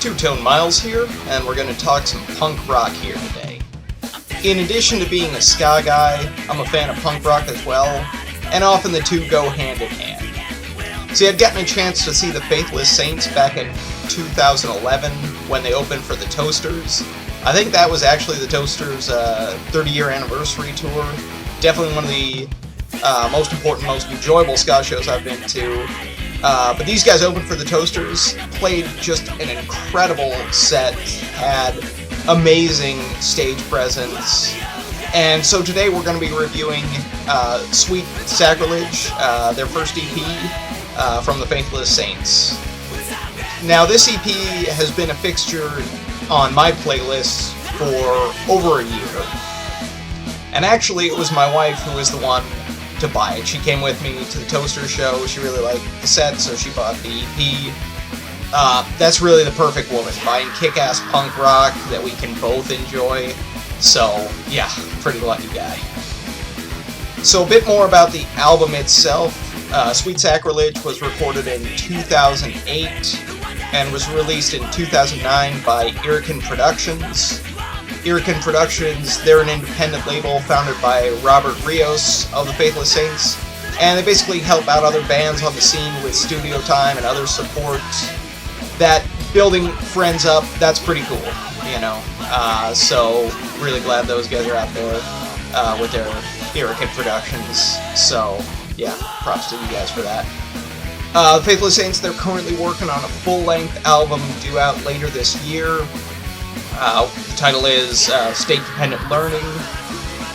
Two-Tone Miles here, and we're going to talk some punk rock here today. In addition to being a ska guy, I'm a fan of punk rock as well, and often the two go hand in hand. See, I'd gotten a chance to see the Faithless Saints back in 2011 when they opened for the Toasters. I think that was actually the Toasters' 30-year anniversary tour. Definitely one of the most important, most enjoyable ska shows I've been to. But these guys opened for the Toasters, played just an incredible set, had amazing stage presence, and so today we're going to be reviewing Sweet Sacrilege, their first EP from the Faithless Saints. Now this EP has been a fixture on my playlist for over a year, and actually it was my wife who was the one to buy it. She came with me to the Toaster show. She really liked the set, so she bought the EP. That's really the perfect woman, buying kick-ass punk rock that we can both enjoy. So, yeah, pretty lucky guy. So a bit more about the album itself. Sweet Sacrilege was recorded in 2008 and was released in 2009 by Irakin Productions. Irakin Productions, they're an independent label founded by Robert Rios of the Faithless Saints, and they basically help out other bands on the scene with studio time and other support. That building friends up, that's pretty cool, you know. So really glad those guys are out there with their Irakin Productions. So yeah, props to you guys for that. The Faithless Saints, they're currently working on a full-length album due out later this year. The title is State Dependent Learning,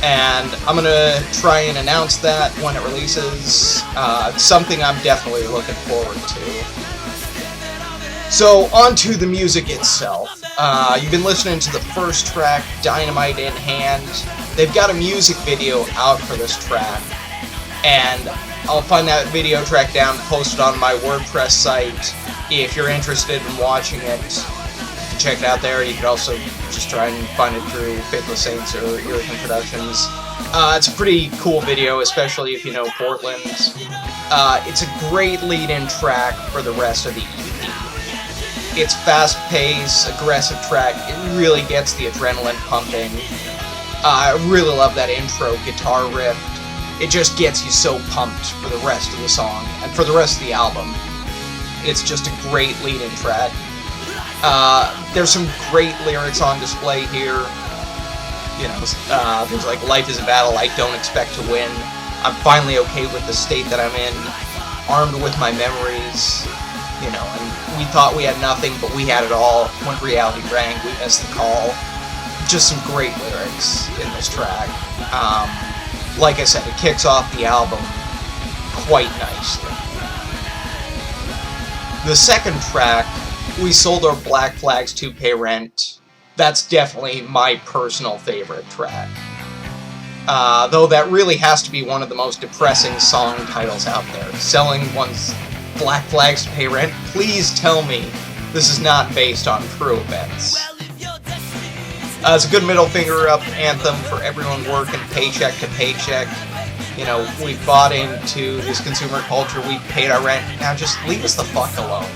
and I'm going to try and announce that when it releases. It's something I'm definitely looking forward to. So, on to the music itself. You've been listening to the first track, Dynamite in Hand. They've got a music video out for this track, and I'll find that video track down and post it on my WordPress site if you're interested in watching it. Check it out there. You could also just try and find it through Faithless Saints or Irakin Productions. It's a pretty cool video, especially if you know Portland. It's a great lead-in track for the rest of the EP. It's fast-paced, aggressive track. It really gets the adrenaline pumping. I really love that intro guitar riff. It just gets you so pumped for the rest of the song and for the rest of the album. It's just a great lead-in track. There's some great lyrics on display here. You know, there's like, life is a battle I don't expect to win. I'm finally okay with the state that I'm in. Armed with my memories. You know, and we thought we had nothing, but we had it all. When reality rang, we missed the call. Just some great lyrics in this track. Like I said, it kicks off the album quite nicely. The second track, We Sold Our Black Flags to Pay Rent. That's definitely my personal favorite track. Though that really has to be one of the most depressing song titles out there. Selling one's black flags to pay rent? Please tell me this is not based on true events. It's a good middle finger up anthem for everyone working paycheck to paycheck. You know, we've bought into this consumer culture, we've paid our rent, now just leave us the fuck alone.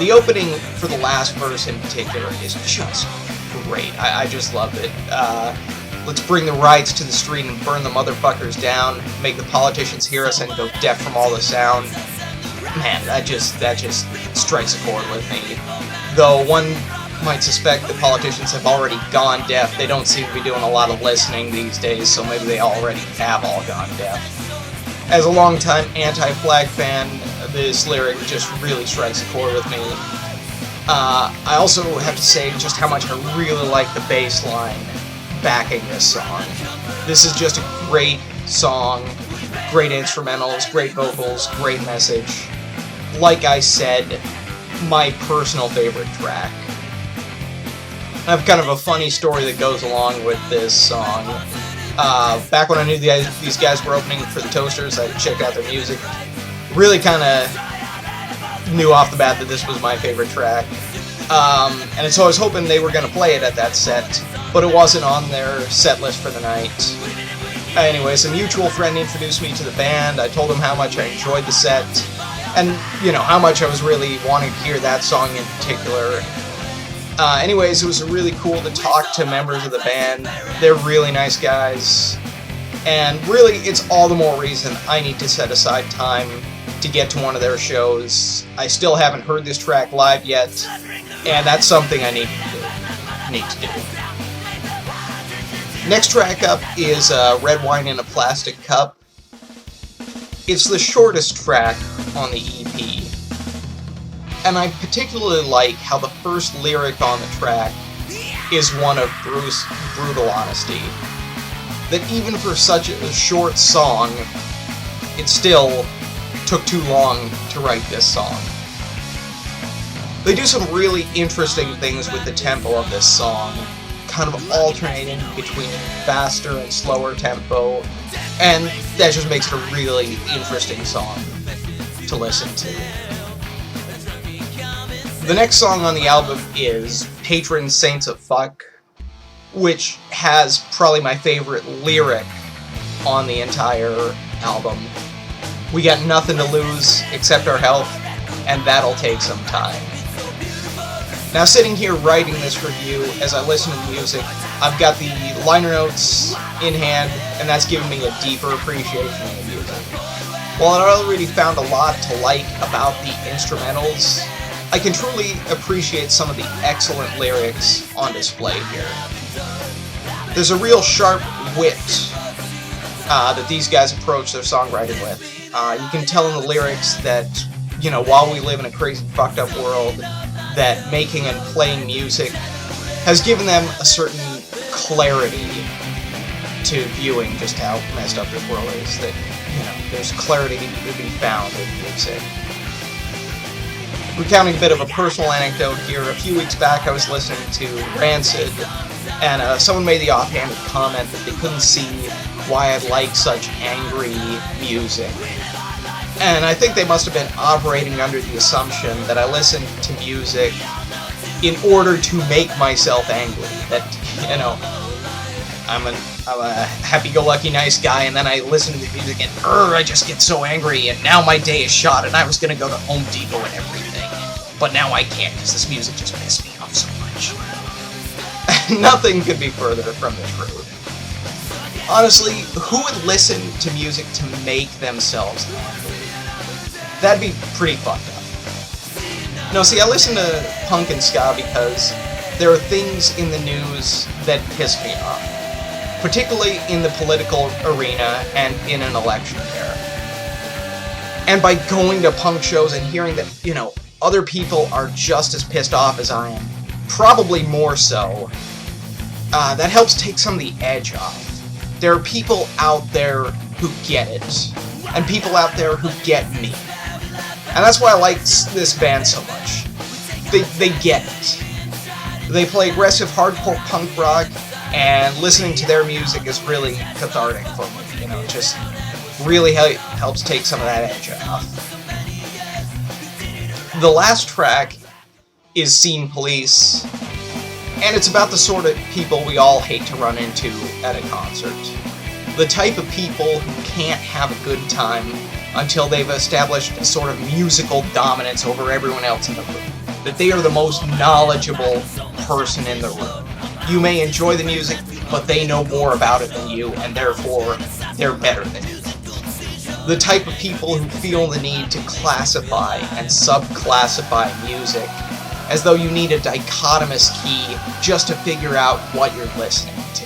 The opening for the last verse in particular is just great. I just loved it. Let's bring the riots to the street and burn the motherfuckers down. Make the politicians hear us and go deaf from all the sound. Man, that just strikes a chord with me. Though one might suspect the politicians have already gone deaf. They don't seem to be doing a lot of listening these days, so maybe they already have all gone deaf. As a longtime anti-flag fan, this lyric just really strikes a chord with me. I also have to say just how much I really like the bass line backing this song. This is just a great song, great instrumentals, great vocals, great message. Like I said, my personal favorite track. I have kind of a funny story that goes along with this song. Back when I knew these guys were opening for the Toasters, I checked out their music. Really kind of knew off the bat that this was my favorite track. And so I was hoping they were going to play it at that set, but it wasn't on their set list for the night. Anyways, a mutual friend introduced me to the band. I told him how much I enjoyed the set, and, you know, how much I was really wanting to hear that song in particular. Anyways, it was really cool to talk to members of the band. They're really nice guys. And really, it's all the more reason I need to set aside time to get to one of their shows. I still haven't heard this track live yet, and that's something I need to do. Next track up is Red Wine in a Plastic Cup. It's the shortest track on the EP, and I particularly like how the first lyric on the track is one of brutal honesty. That even for such a short song, it still took too long to write this song. They do some really interesting things with the tempo of this song, kind of alternating between faster and slower tempo, and that just makes it a really interesting song to listen to. The next song on the album is Faithless Saints of Fuck, which has probably my favorite lyric on the entire album. We got nothing to lose except our health, and that'll take some time. Now, sitting here writing this review, as I listen to the music, I've got the liner notes in hand, and that's given me a deeper appreciation of the music. While I already found a lot to like about the instrumentals, I can truly appreciate some of the excellent lyrics on display here. There's a real sharp wit that these guys approach their songwriting with. You can tell in the lyrics that, you know, while we live in a crazy, fucked up world, that making and playing music has given them a certain clarity to viewing just how messed up this world is. That, you know, there's clarity to be found in music. Recounting a bit of a personal anecdote here, a few weeks back I was listening to Rancid, and someone made the offhanded comment that they couldn't see why I'd like such angry music. And I think they must have been operating under the assumption that I listened to music in order to make myself angry. That, you know, I'm a happy-go-lucky nice guy, and then I listen to the music and I just get so angry, and now my day is shot, and I was gonna go to Home Depot and everything. But now I can't because this music just pissed me off so much. Nothing could be further from the truth. Honestly, who would listen to music to make themselves angry? That'd be pretty fucked up. No, see, I listen to punk and ska because there are things in the news that piss me off, particularly in the political arena and in an election year. And by going to punk shows and hearing that, you know, other people are just as pissed off as I am, probably more so, that helps take some of the edge off. There are people out there who get it, and people out there who get me. And that's why I like this band so much. They get it. They play aggressive hardcore punk rock, and listening to their music is really cathartic for me. You know, it just really helps take some of that edge off. The last track is Scene Police, and it's about the sort of people we all hate to run into at a concert. The type of people who can't have a good time until they've established a sort of musical dominance over everyone else in the room. That they are the most knowledgeable person in the room. You may enjoy the music, but they know more about it than you, and therefore, they're better than you. The type of people who feel the need to classify and subclassify music as though you need a dichotomous key just to figure out what you're listening to.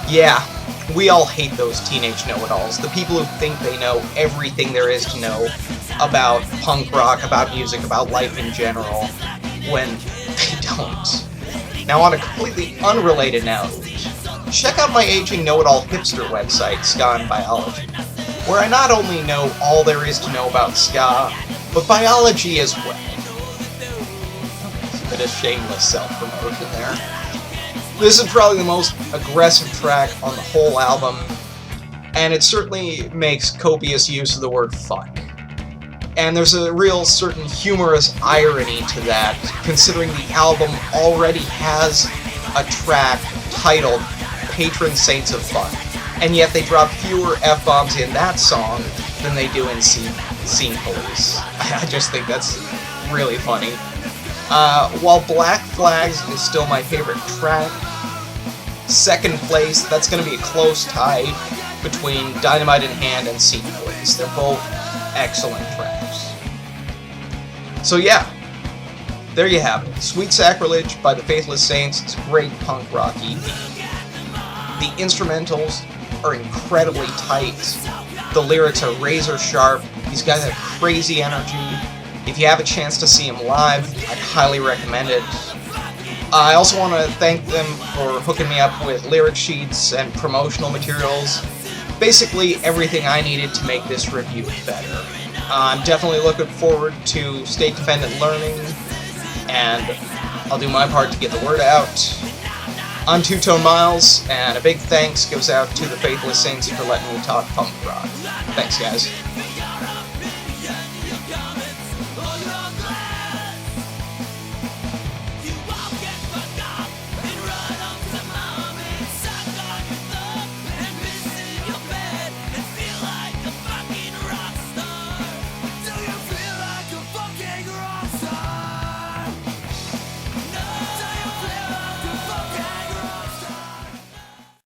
Yeah, we all hate those teenage know-it-alls, the people who think they know everything there is to know about punk rock, about music, about life in general, when they don't. Now, on a completely unrelated note, check out my aging know-it-all hipster website, Ska and Biology, where I not only know all there is to know about ska, but biology as well. A bit of shameless self-promotion there. This is probably the most aggressive track on the whole album, and it certainly makes copious use of the word fuck. And there's a real certain humorous irony to that, considering the album already has a track titled Faithless Saints of Fuck, and yet they drop fewer F-bombs in that song than they do in Scene. Scene Police. I just think that's really funny. While Black Flags is still my favorite track, second place, that's going to be a close tie between Dynamite in Hand and Scene Police. They're both excellent tracks. So yeah, there you have it. Sweet Sacrilege by the Faithless Saints. It's a great punk rock EP. The instrumentals are incredibly tight. The lyrics are razor sharp. These guys have crazy energy. If you have a chance to see them live, I'd highly recommend it. I also want to thank them for hooking me up with lyric sheets and promotional materials. Basically everything I needed to make this review better. I'm definitely looking forward to state-dependent learning, and I'll do my part to get the word out. I'm Two Tone Miles, and a big thanks goes out to the Faithless Saints for letting me talk punk rock. Thanks, guys.